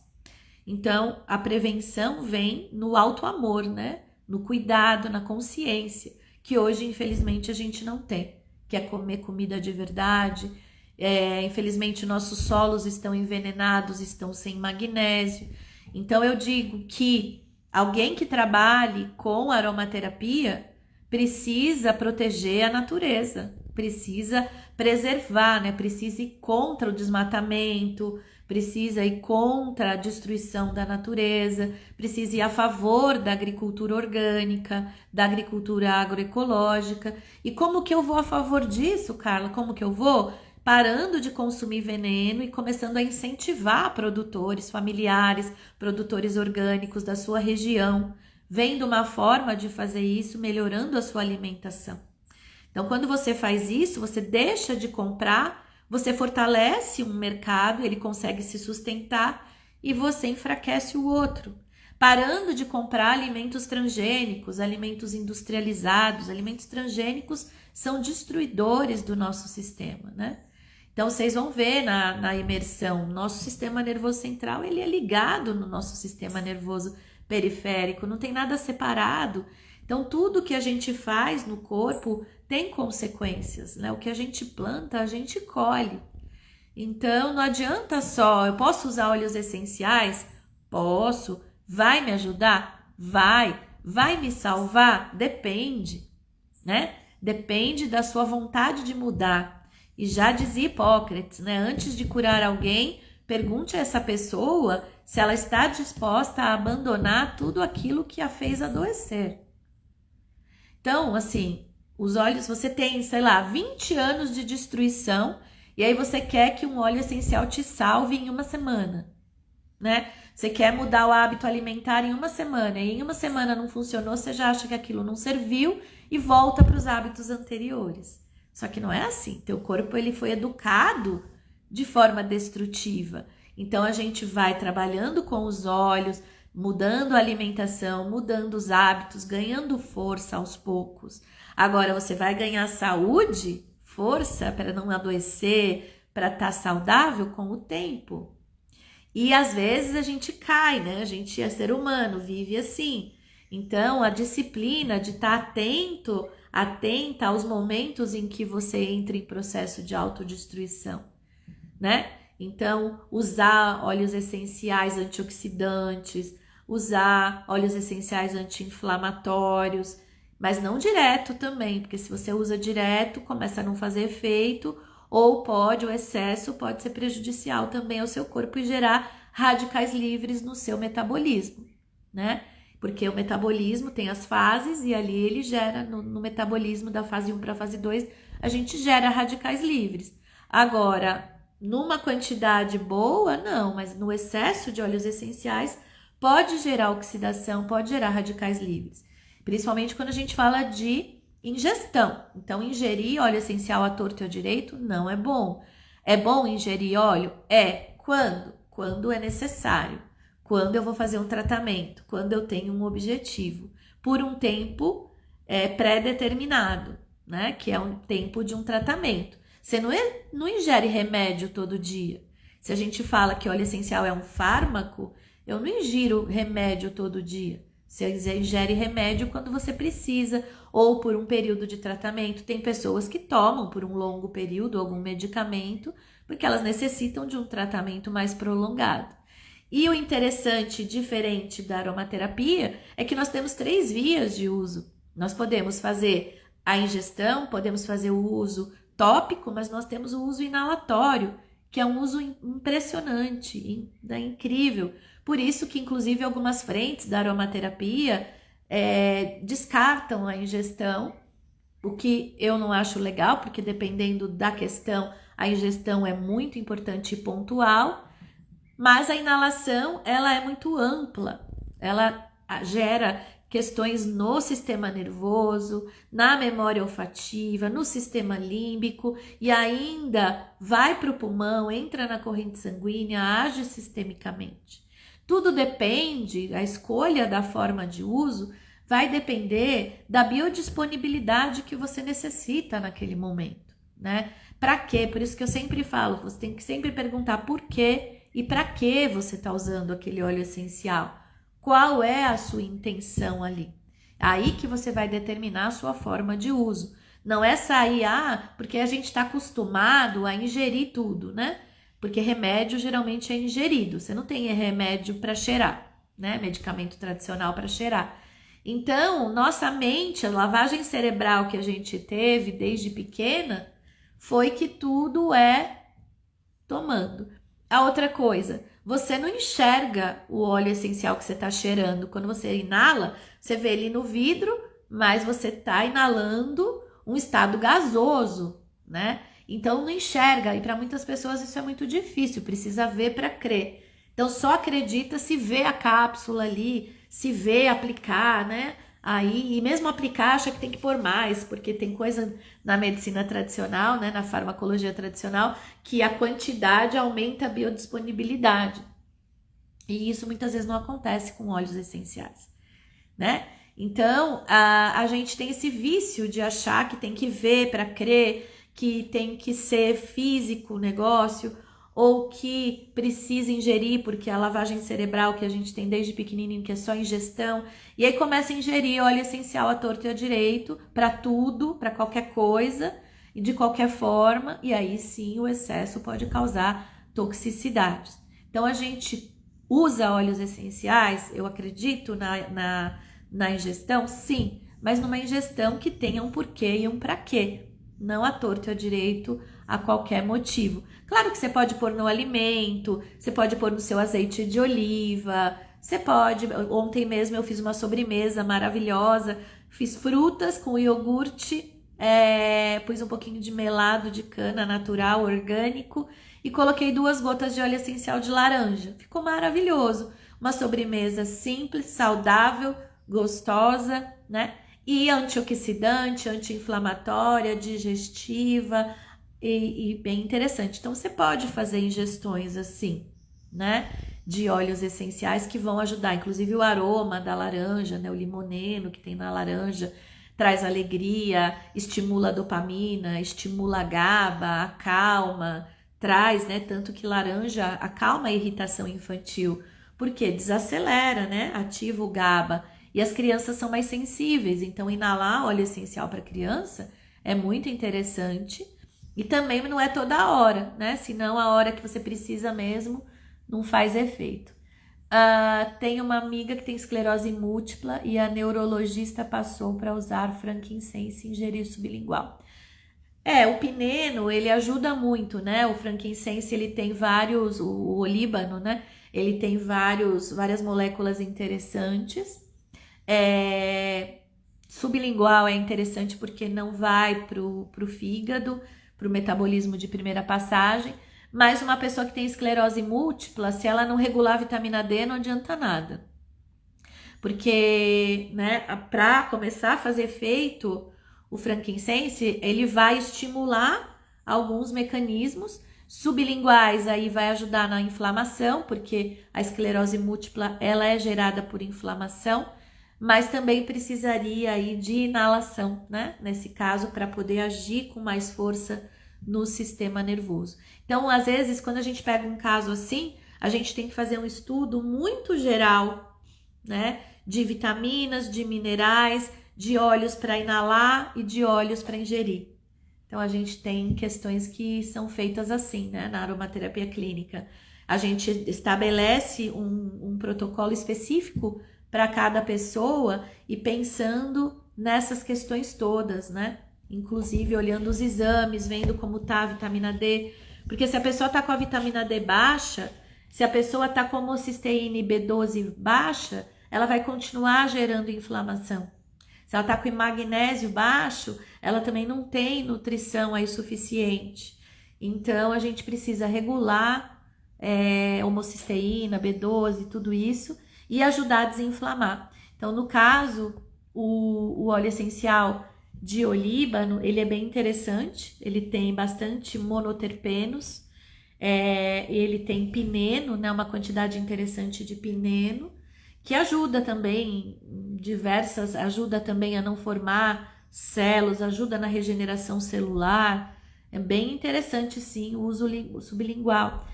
Speaker 1: Então, a prevenção vem no auto-amor, né? No cuidado, na consciência, que hoje, infelizmente, a gente não tem. Que é comer comida de verdade. Infelizmente, nossos solos estão envenenados, estão sem magnésio. Então, eu digo que alguém que trabalhe com aromaterapia precisa proteger a natureza, precisa preservar, né? Precisa ir contra o desmatamento, precisa ir contra a destruição da natureza, precisa ir a favor da agricultura orgânica, da agricultura agroecológica. E como que eu vou a favor disso, Carla? Como que eu vou? Parando de consumir veneno e começando a incentivar produtores familiares, produtores orgânicos da sua região, vendo uma forma de fazer isso, melhorando a sua alimentação. Então, quando você faz isso, você deixa de comprar, você fortalece um mercado, ele consegue se sustentar e você enfraquece o outro. Parando de comprar alimentos transgênicos, alimentos industrializados, alimentos transgênicos são destruidores do nosso sistema, né? Então, vocês vão ver na imersão, nosso sistema nervoso central, ele é ligado no nosso sistema nervoso periférico, não tem nada separado. Então, tudo que a gente faz no corpo tem consequências, né? O que a gente planta, a gente colhe. Então, não adianta só, eu posso usar óleos essenciais? Posso. Vai me ajudar? Vai. Vai me salvar? Depende, né? Depende da sua vontade de mudar. E já dizia Hipócrates, né? Antes de curar alguém, pergunte a essa pessoa se ela está disposta a abandonar tudo aquilo que a fez adoecer. Então, assim, os óleos, você tem, sei lá, 20 anos de destruição e aí você quer que um óleo essencial te salve em uma semana, né? Você quer mudar o hábito alimentar em uma semana e em uma semana não funcionou, você já acha que aquilo não serviu e volta para os hábitos anteriores. Só que não é assim. Teu corpo ele foi educado de forma destrutiva. Então a gente vai trabalhando com os óleos, mudando a alimentação, mudando os hábitos, ganhando força aos poucos. Agora você vai ganhar saúde, força para não adoecer, para estar saudável com o tempo. E às vezes a gente cai, né? A gente é ser humano, vive assim. Então, a disciplina de estar atenta aos momentos em que você entra em processo de autodestruição, né? Então, usar óleos essenciais antioxidantes, usar óleos essenciais anti-inflamatórios, mas não direto também, porque se você usa direto, começa a não fazer efeito, ou o excesso pode ser prejudicial também ao seu corpo e gerar radicais livres no seu metabolismo, né? Porque o metabolismo tem as fases e ali ele gera, no metabolismo da fase 1 para a fase 2, a gente gera radicais livres. Agora, numa quantidade boa, não, mas no excesso de óleos essenciais pode gerar oxidação, pode gerar radicais livres. Principalmente quando a gente fala de ingestão. Então, ingerir óleo essencial à torto e à direito não é bom. É bom ingerir óleo? É. Quando? Quando é necessário. Quando eu vou fazer um tratamento, quando eu tenho um objetivo, por um tempo pré-determinado, né? Que é um tempo de um tratamento. Você não ingere remédio todo dia. Se a gente fala que óleo essencial é um fármaco, eu não ingiro remédio todo dia. Você ingere remédio quando você precisa ou por um período de tratamento. Tem pessoas que tomam por um longo período algum medicamento porque elas necessitam de um tratamento mais prolongado. E o interessante, diferente da aromaterapia, é que nós temos 3 vias de uso. Nós podemos fazer a ingestão, podemos fazer o uso tópico, mas nós temos o uso inalatório, que é um uso impressionante, incrível. Por isso que, inclusive, algumas frentes da aromaterapia descartam a ingestão, o que eu não acho legal, porque dependendo da questão, a ingestão é muito importante e pontual, mas a inalação, ela é muito ampla, ela gera questões no sistema nervoso, na memória olfativa, no sistema límbico e ainda vai para o pulmão, entra na corrente sanguínea, age sistemicamente. Tudo depende, a escolha da forma de uso vai depender da biodisponibilidade que você necessita naquele momento, né? Para quê? Por isso que eu sempre falo, você tem que sempre perguntar por quê e para que você está usando aquele óleo essencial. Qual é a sua intenção ali? Aí que você vai determinar a sua forma de uso. Não é sair, porque a gente está acostumado a ingerir tudo, né? Porque remédio geralmente é ingerido. Você não tem remédio para cheirar, né? Medicamento tradicional para cheirar. Então, nossa mente, a lavagem cerebral que a gente teve desde pequena, foi que tudo é tomando. A outra coisa, você não enxerga o óleo essencial que você está cheirando. Quando você inala, você vê ele no vidro, mas você está inalando um estado gasoso, né? Então não enxerga, e para muitas pessoas isso é muito difícil, precisa ver para crer. Então só acredita se vê a cápsula ali, se vê aplicar, né? Aí, e mesmo aplicar, acha que tem que pôr mais, porque tem coisa na medicina tradicional, né, na farmacologia tradicional, que a quantidade aumenta a biodisponibilidade. E isso muitas vezes não acontece com óleos essenciais, né? Então, a gente tem esse vício de achar que tem que ver para crer, que tem que ser físico o negócio, ou que precisa ingerir, porque a lavagem cerebral que a gente tem desde pequenininho, que é só ingestão, e aí começa a ingerir óleo essencial à torto e à direito, para tudo, para qualquer coisa, e de qualquer forma, e aí sim o excesso pode causar toxicidades. Então a gente usa óleos essenciais, eu acredito na ingestão, sim, mas numa ingestão que tenha um porquê e um pra quê, não à torto e à direito, a qualquer motivo. Claro que você pode pôr no alimento, você pode pôr no seu azeite de oliva, você pode... Ontem mesmo eu fiz uma sobremesa maravilhosa, fiz frutas com iogurte, pus um pouquinho de melado de cana natural, orgânico, e coloquei 2 gotas de óleo essencial de laranja. Ficou maravilhoso. Uma sobremesa simples, saudável, gostosa, né? E antioxidante, anti-inflamatória, digestiva e bem interessante. Então, você pode fazer ingestões assim, né? De óleos essenciais que vão ajudar. Inclusive o aroma da laranja, né? O limoneno que tem na laranja traz alegria, estimula a dopamina, estimula a GABA, acalma, traz, né? Tanto que laranja acalma a irritação infantil, porque desacelera, né? Ativa o GABA. E as crianças são mais sensíveis, então inalar óleo essencial para criança é muito interessante. E também não é toda hora, né? Senão a hora que você precisa mesmo não faz efeito. Tem uma amiga que tem esclerose múltipla e a neurologista passou para usar frankincense e ingerir sublingual. O pineno, ele ajuda muito, né? O frankincense, ele tem vários, o olíbano, né? Ele tem várias moléculas interessantes. Sublingual é interessante porque não vai pro fígado, pro metabolismo de primeira passagem. Mas uma pessoa que tem esclerose múltipla, se ela não regular a vitamina D, não adianta nada. Porque, né, para começar a fazer efeito, o frankincense, ele vai estimular alguns mecanismos sublinguais, aí vai ajudar na inflamação, porque a esclerose múltipla, ela é gerada por inflamação, mas também precisaria aí de inalação, né, nesse caso, para poder agir com mais força no sistema nervoso. Então, às vezes, quando a gente pega um caso assim, a gente tem que fazer um estudo muito geral, né, de vitaminas, de minerais, de óleos para inalar e de óleos para ingerir. Então, a gente tem questões que são feitas assim, né, na aromaterapia clínica. A gente estabelece um protocolo específico para cada pessoa e pensando nessas questões todas, né? Inclusive olhando os exames, vendo como tá a vitamina D, porque se a pessoa tá com a vitamina D baixa, se a pessoa tá com a homocisteína B12 baixa, ela vai continuar gerando inflamação. Se ela tá com o magnésio baixo, ela também não tem nutrição aí suficiente. Então a gente precisa regular homocisteína, B12, tudo isso e ajudar a desinflamar. Então no caso, o óleo essencial de olíbano, ele é bem interessante, ele tem bastante monoterpenos, ele tem pineno, né, uma quantidade interessante de pineno, que ajuda também ajuda também a não formar células, ajuda na regeneração celular, é bem interessante sim o uso sublingual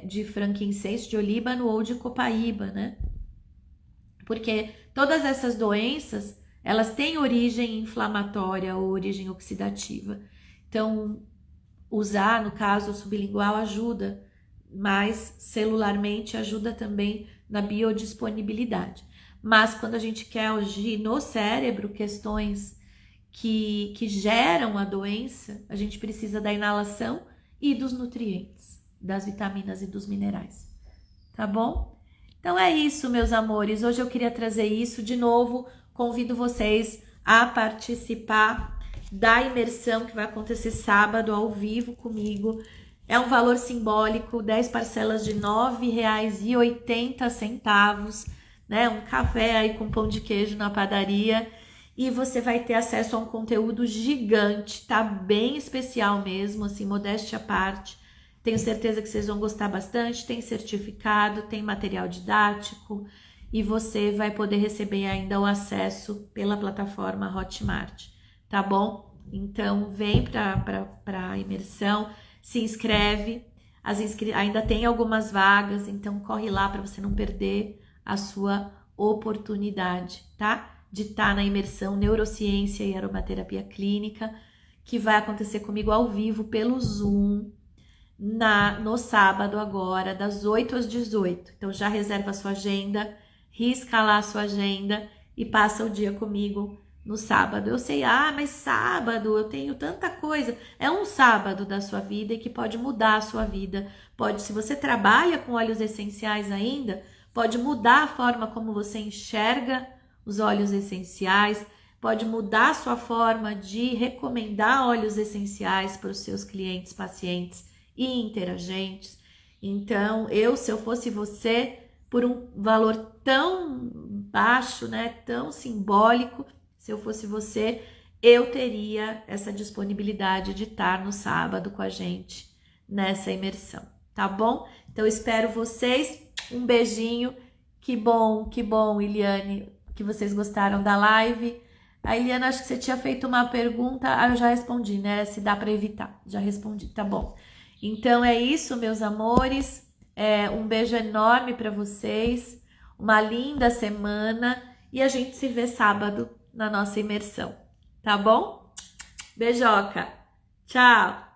Speaker 1: de frankincense, de olíbano ou de copaíba, né, porque todas essas doenças elas têm origem inflamatória ou origem oxidativa. Então, usar, no caso, o sublingual ajuda, mas celularmente ajuda também na biodisponibilidade. Mas quando a gente quer agir no cérebro, questões que geram a doença, a gente precisa da inalação e dos nutrientes, das vitaminas e dos minerais. Tá bom? Então é isso, meus amores. Hoje eu queria trazer isso de novo. Convido vocês a participar da imersão que vai acontecer sábado ao vivo comigo. É um valor simbólico, 10 parcelas de R$ 9,80, né? Um café aí com pão de queijo na padaria. E você vai ter acesso a um conteúdo gigante, tá bem especial mesmo, assim, modéstia à parte. Tenho certeza que vocês vão gostar bastante, tem certificado, tem material didático e você vai poder receber ainda o acesso pela plataforma Hotmart, tá bom? Então vem para a imersão, se inscreve, ainda tem algumas vagas, então corre lá para você não perder a sua oportunidade, tá? De estar na imersão Neurociência e Aromaterapia Clínica, que vai acontecer comigo ao vivo pelo Zoom, no sábado agora, das 8 às 18. Então já reserva a sua agenda, risca lá a sua agenda e passa o dia comigo no sábado. Eu sei, mas sábado eu tenho tanta coisa. É um sábado da sua vida e que pode mudar a sua vida. Pode, se você trabalha com óleos essenciais ainda, pode mudar a forma como você enxerga os óleos essenciais, pode mudar a sua forma de recomendar óleos essenciais para os seus clientes, pacientes e interagentes. Então, se eu fosse você, por um valor tão baixo, né, tão simbólico, se eu fosse você, eu teria essa disponibilidade de estar no sábado com a gente nessa imersão, tá bom? Então, espero vocês. Um beijinho. Que bom, Eliane, que vocês gostaram da live. A Eliane, acho que você tinha feito uma pergunta, eu já respondi, né? Se dá para evitar, já respondi, tá bom. Então é isso, meus amores. Um beijo enorme para vocês. Uma linda semana e a gente se vê sábado na nossa imersão, tá bom? Beijoca! Tchau!